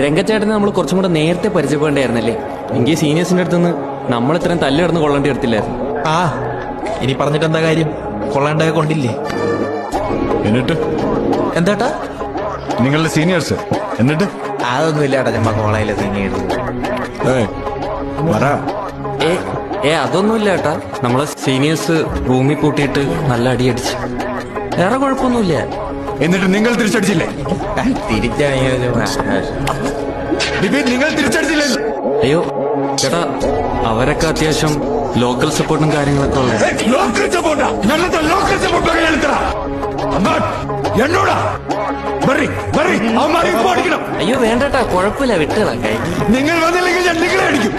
രംഗച്ചേട്ടനെ നമ്മൾ കുറച്ചും കൂടെ നേരത്തെ പരിചയപ്പെടേണ്ടായിരുന്നല്ലേ? എങ്കിൽ സീനിയേഴ്സിന്റെ അടുത്തുനിന്ന് നമ്മൾ ഇത്രയും തല്ല് കിടന്ന് കൊള്ളേണ്ടി വരത്തില്ലായിരുന്നു. ആ ഇനി പറഞ്ഞിട്ട് എന്താ കാര്യം? കൊള്ളേണ്ട കൊണ്ടില്ലേ? എന്നിട്ട് എന്താട്ടാ നിങ്ങളുടെ സീനിയേഴ്സ് എന്നിട്ട് അതൊന്നും ഇല്ലാട്ടാ, ചമ്മ കോളേജിലെ സീനിയേഴ്സ്. അതൊന്നുമില്ല ഏട്ടാ. നമ്മളെ സീനിയേഴ്സ് റൂമിൽ പൂട്ടിയിട്ട് നല്ല അടിയടിച്ച്. വേറെ കുഴപ്പമൊന്നുമില്ല. എന്നിട്ട് നിങ്ങൾ തിരിച്ചടിച്ചില്ലേ? നിങ്ങൾ തിരിച്ചടിച്ചില്ലേ? അയ്യോ ചേട്ടാ, അവരൊക്കെ അത്യാവശ്യം ലോക്കൽ സപ്പോർട്ടും കാര്യങ്ങളൊക്കെ ഉള്ളത്. അയ്യോ വേണ്ടട്ടാ, കുഴപ്പമില്ല, വിട്ടുകളാ. നിങ്ങൾ വന്നില്ലെങ്കിൽ ഞാൻ നിങ്ങളെ അടിക്കും.